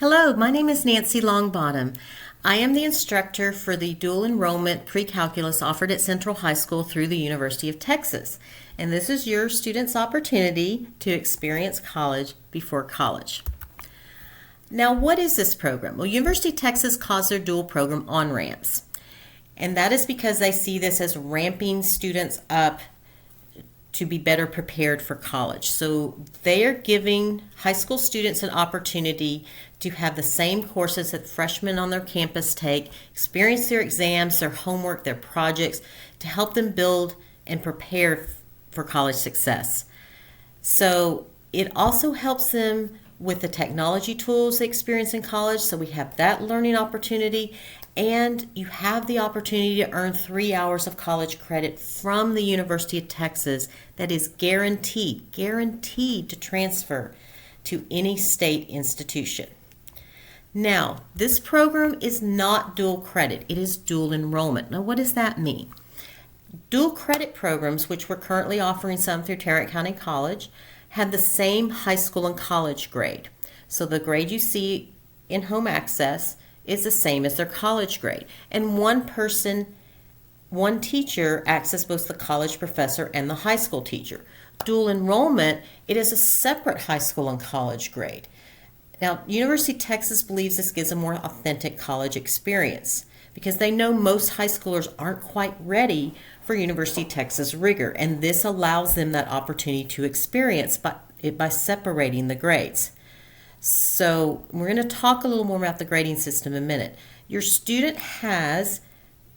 Hello, my name is Nancy Longbottom. I am the instructor for the dual enrollment pre-calculus offered at Central High School through the University of Texas. And this is your students' opportunity to experience college before college. Now, what is this program? Well, University of Texas calls their dual program OnRamps. And that is because they see this as ramping students up to be better prepared for college. So they are giving high school students an opportunity to have the same courses that freshmen on their campus take, experience their exams, their homework, their projects, to help them build and prepare for college success. So it also helps them with the technology tools they experience in college, so we have that learning opportunity, and you have the opportunity to earn 3 hours of college credit from the University of Texas that is guaranteed to transfer to any state institution. Now, this program is not dual credit, it is dual enrollment. Now, what does that mean? Dual credit programs, which we're currently offering some through Tarrant County College, have the same high school and college grade. So the grade you see in home access is the same as their college grade. And one teacher acts as both the college professor and the high school teacher. Dual enrollment, it is a separate high school and college grade. Now, University of Texas believes this gives a more authentic college experience because they know most high schoolers aren't quite ready for University of Texas rigor, and this allows them that opportunity to experience by separating the grades. So we're going to talk a little more about the grading system in a minute. Your student has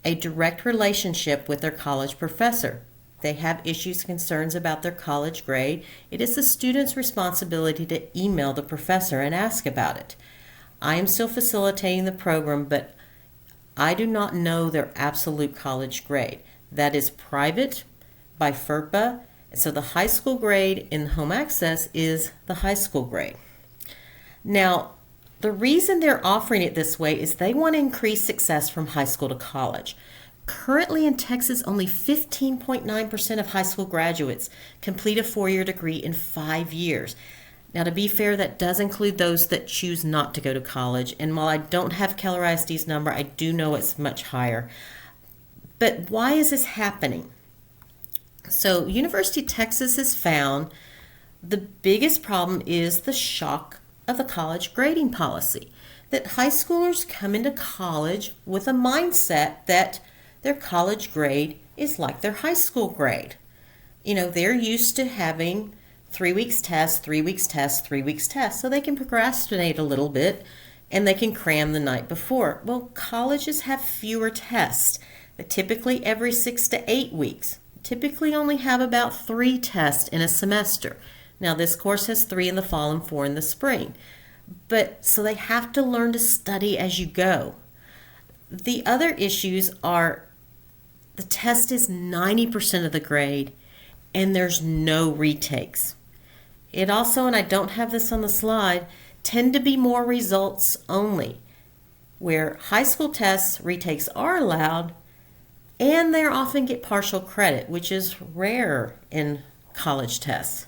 a direct relationship with their college professor. They have issues, concerns about their college grade. It is the student's responsibility to email the professor and ask about it. I am still facilitating the program, but I do not know their absolute college grade. That is private by FERPA. So the high school grade in home access is the high school grade. Now, the reason they're offering it this way is they want to increase success from high school to college. Currently in Texas, only 15.9% of high school graduates complete a 4-year degree in 5 years. Now, to be fair, that does include those that choose not to go to college. And while I don't have Keller ISD's number, I do know it's much higher. But why is this happening? So, University of Texas has found the biggest problem is the shock of the college grading policy. That high schoolers come into college with a mindset that their college grade is like their high school grade. You know, they're used to having 3 weeks test, 3 weeks test, 3 weeks test, so they can procrastinate a little bit and they can cram the night before. Well, colleges have fewer tests, but typically every 6 to 8 weeks. Typically only have about 3 tests in a semester. Now, this course has 3 in the fall and 4 in the spring. But so they have to learn to study as you go. The other issues are the test is 90% of the grade and there's no retakes. It also, and I don't have this on the slide, tend to be more results only, where high school tests, retakes are allowed, and they often get partial credit, which is rare in college tests.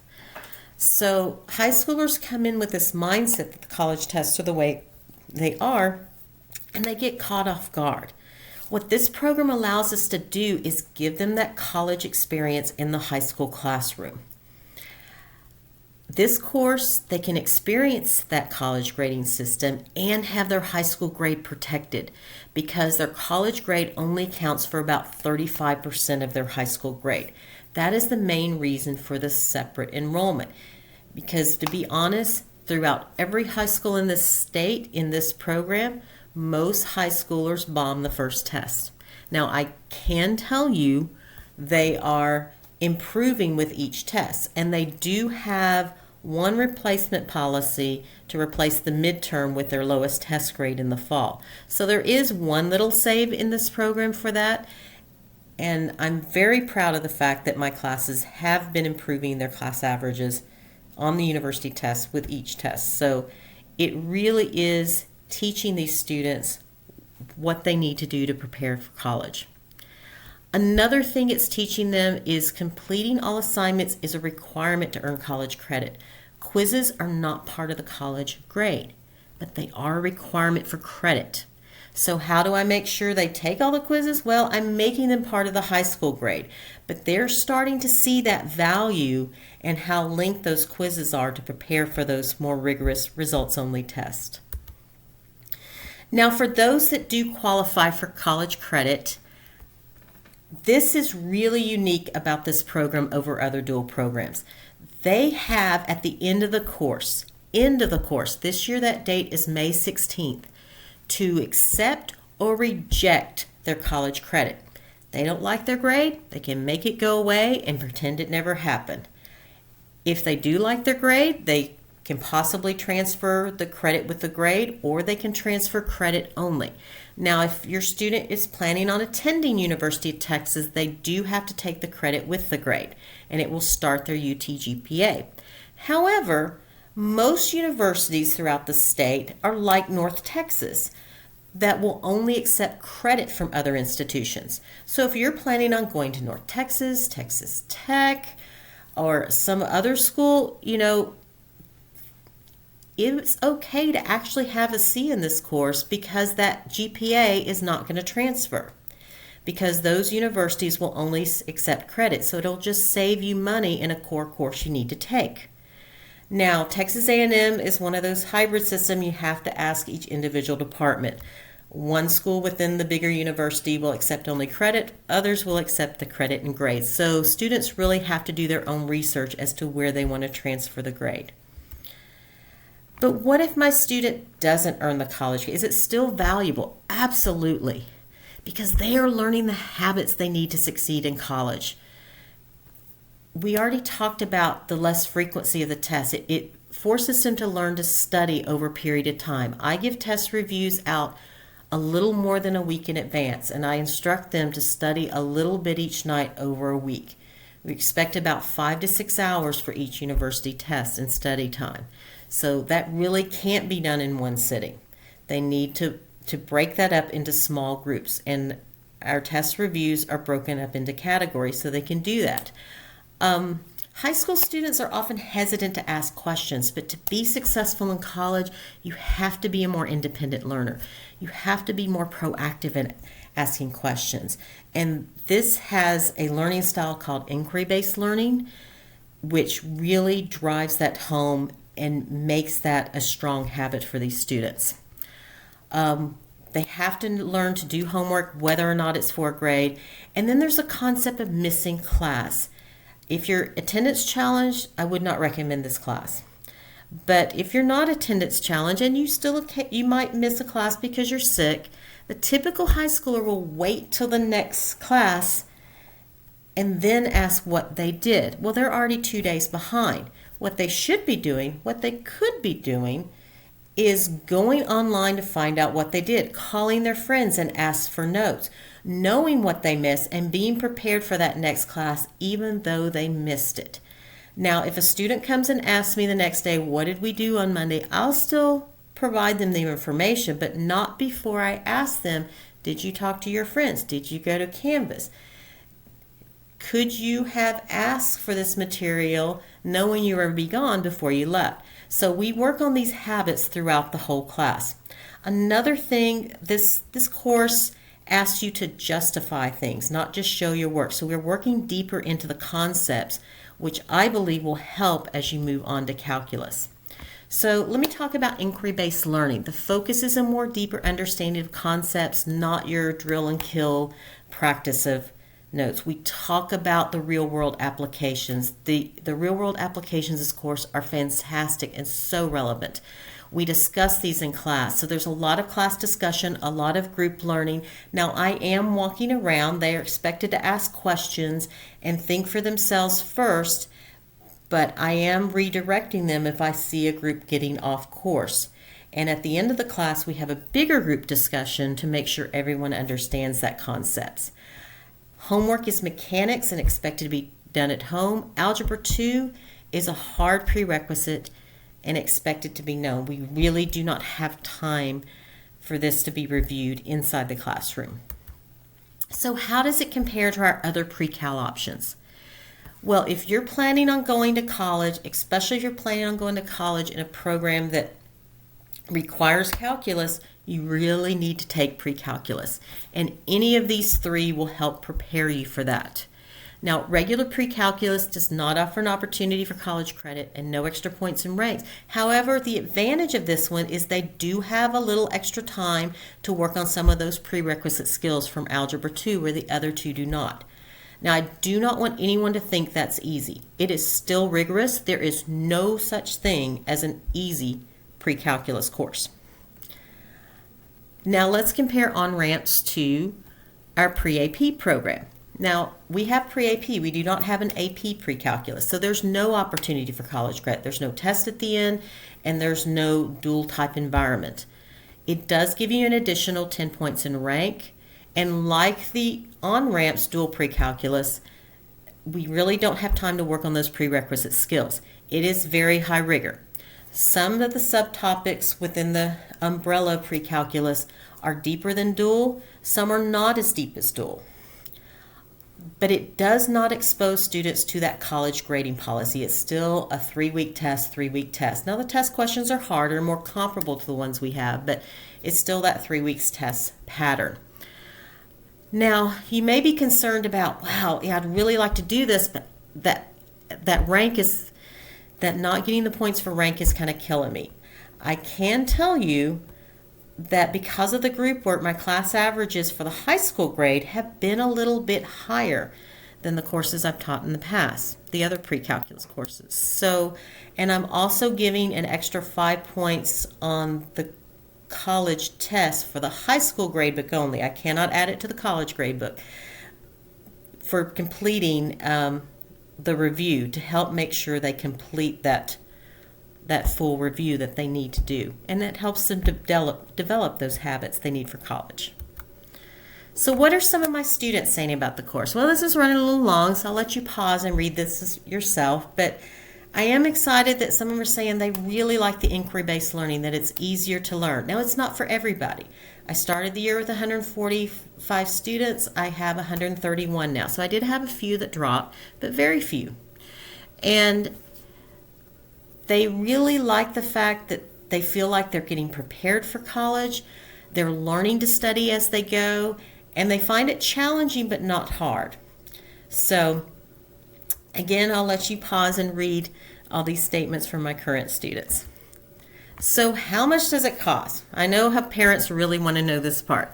So high schoolers come in with this mindset that the college tests are the way they are, and they get caught off guard. What this program allows us to do is give them that college experience in the high school classroom. This course, they can experience that college grading system and have their high school grade protected because their college grade only counts for about 35% of their high school grade. That is the main reason for the separate enrollment. Because to be honest, throughout every high school in this state, in this program, most high schoolers bomb the first test. Now, I can tell you they are improving with each test, and they do have one replacement policy to replace the midterm with their lowest test grade in the fall. So there is one little save in this program for that, and I'm very proud of the fact that my classes have been improving their class averages on the university test with each test. So it really is teaching these students what they need to do to prepare for college. Another thing it's teaching them is completing all assignments is a requirement to earn college credit. Quizzes are not part of the college grade. but they are a requirement for credit. So how do I make sure they take all the quizzes? Well, I'm making them part of the high school grade, but they're starting to see that value and how linked those quizzes are to prepare for those more rigorous results-only tests. Now, for those that do qualify for college credit, this is really unique about this program over other dual programs. They have at the end of the course, this year that date is May 16th, to accept or reject their college credit. They don't like their grade, they can make it go away and pretend it never happened. If they do like their grade, they can possibly transfer the credit with the grade, or they can transfer credit only. Now, if your student is planning on attending University of Texas, they do have to take the credit with the grade, and it will start their UT GPA. However, most universities throughout the state are like North Texas, that will only accept credit from other institutions. So if you're planning on going to North Texas, Texas Tech, or some other school, it's okay to actually have a C in this course because that GPA is not going to transfer, because those universities will only accept credit. So it'll just save you money in a core course you need to take. Now, Texas A&M is one of those hybrid systems. You have to ask each individual department. One school within the bigger university will accept only credit. Others will accept the credit and grades. So students really have to do their own research as to where they want to transfer the grade. But what if my student doesn't earn the college grade? Is it still valuable? Absolutely, because they are learning the habits they need to succeed in college. We already talked about the less frequency of the test. It forces them to learn to study over a period of time. I give test reviews out a little more than a week in advance, and I instruct them to study a little bit each night over a week. We expect about 5 to 6 hours for each university test and study time. So that really can't be done in one sitting. They need to break that up into small groups, and our test reviews are broken up into categories so they can do that. High school students are often hesitant to ask questions, but to be successful in college, you have to be a more independent learner. You have to be more proactive in asking questions. And this has a learning style called inquiry-based learning, which really drives that home and makes that a strong habit for these students. They have to learn to do homework, whether or not it's for a grade. And then there's a concept of missing class. If you're attendance challenged, I would not recommend this class. But if you're not attendance challenged and you might miss a class because you're sick, the typical high schooler will wait till the next class and then ask what they did. Well, they're already 2 days behind. What they should be doing, what they could be doing, is going online to find out what they did, calling their friends and ask for notes, knowing what they missed and being prepared for that next class even though they missed it. Now, if a student comes and asks me the next day, what did we do on Monday? I'll still provide them the information, but not before I ask them, did you talk to your friends? Did you go to Canvas? Could you have asked for this material knowing you were be gone before you left? So we work on these habits throughout the whole class. Another thing, this course asks you to justify things, not just show your work. So we're working deeper into the concepts, which I believe will help as you move on to calculus. So let me talk about inquiry-based learning. The focus is a more deeper understanding of concepts, not your drill and kill practice of notes. We talk about the real-world applications. The real-world applications of this course are fantastic and so relevant. We discuss these in class. So there's a lot of class discussion, a lot of group learning. Now, I am walking around. They are expected to ask questions and think for themselves first, but I am redirecting them if I see a group getting off course. And at the end of the class, we have a bigger group discussion to make sure everyone understands that concepts. Homework is mechanics and expected to be done at home. Algebra 2 is a hard prerequisite and expected to be known. We really do not have time for this to be reviewed inside the classroom. So how does it compare to our other pre-cal options? Well, if you're planning on going to college, especially if you're planning on going to college in a program that requires calculus, you really need to take pre-calculus. And any of these three will help prepare you for that. Now, regular pre-calculus does not offer an opportunity for college credit and no extra points and ranks. However, the advantage of this one is they do have a little extra time to work on some of those prerequisite skills from Algebra 2 where the other two do not. Now, I do not want anyone to think that's easy. It is still rigorous. There is no such thing as an easy pre-calculus course. Now, let's compare OnRamps to our pre-AP program. Now, we have pre-AP. We do not have an AP pre-calculus, so there's no opportunity for college credit. There's no test at the end, and there's no dual type environment. It does give you an additional 10 points in rank, and like the OnRamps dual pre-calculus, we really don't have time to work on those prerequisite skills. It is very high rigor. Some of the subtopics within the umbrella pre-calculus are deeper than dual. Some are not as deep as dual. But it does not expose students to that college grading policy. It's still a 3-week test, 3-week test. Now the test questions are harder, more comparable to the ones we have, but it's still that 3 weeks test pattern. Now, you may be concerned about, wow, yeah, I'd really like to do this, but that not getting the points for rank is kind of killing me. I can tell you that because of the group work, my class averages for the high school grade have been a little bit higher than the courses I've taught in the past, the other pre-calculus courses. So, and I'm also giving an extra 5 points on the college test for the high school grade book only. I cannot add it to the college grade book for completing the review to help make sure they complete that full review that they need to do. And that helps them develop those habits they need for college. So what are some of my students saying about the course? Well, this is running a little long, so I'll let you pause and read this yourself. But I am excited that some of them are saying they really like the inquiry-based learning, that it's easier to learn. Now, it's not for everybody. I started the year with 145 students. I have 131 now. So I did have a few that dropped, but very few. And they really like the fact that they feel like they're getting prepared for college. They're learning to study as they go, and they find it challenging but not hard. So again, I'll let you pause and read all these statements from my current students. So how much does it cost? I know how parents really want to know this part.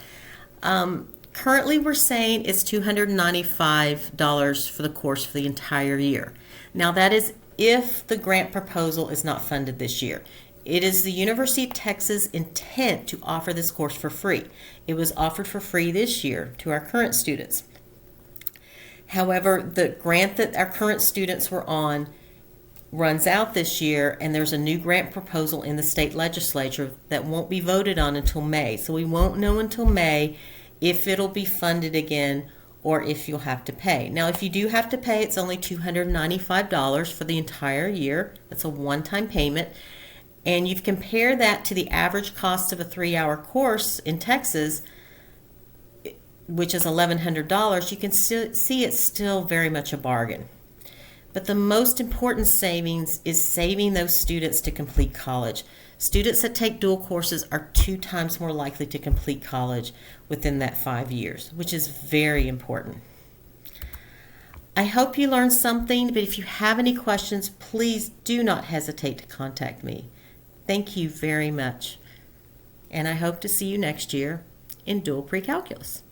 Currently, we're saying it's $295 for the course for the entire year. Now, that is if the grant proposal is not funded this year. It is the University of Texas' intent to offer this course for free. It was offered for free this year to our current students. However, the grant that our current students were on runs out this year, and there's a new grant proposal in the state legislature that won't be voted on until May. So we won't know until May if it'll be funded again or if you'll have to pay. Now, if you do have to pay, it's only $295 for the entire year. That's a one-time payment. And you've compared that to the average cost of a 3-hour course in Texas, which is $1,100, you can see it's still very much a bargain. But the most important savings is saving those students to complete college. Students that take dual courses are 2 times more likely to complete college within that 5 years, which is very important. I hope you learned something, but if you have any questions, please do not hesitate to contact me. Thank you very much, and I hope to see you next year in dual pre-calculus.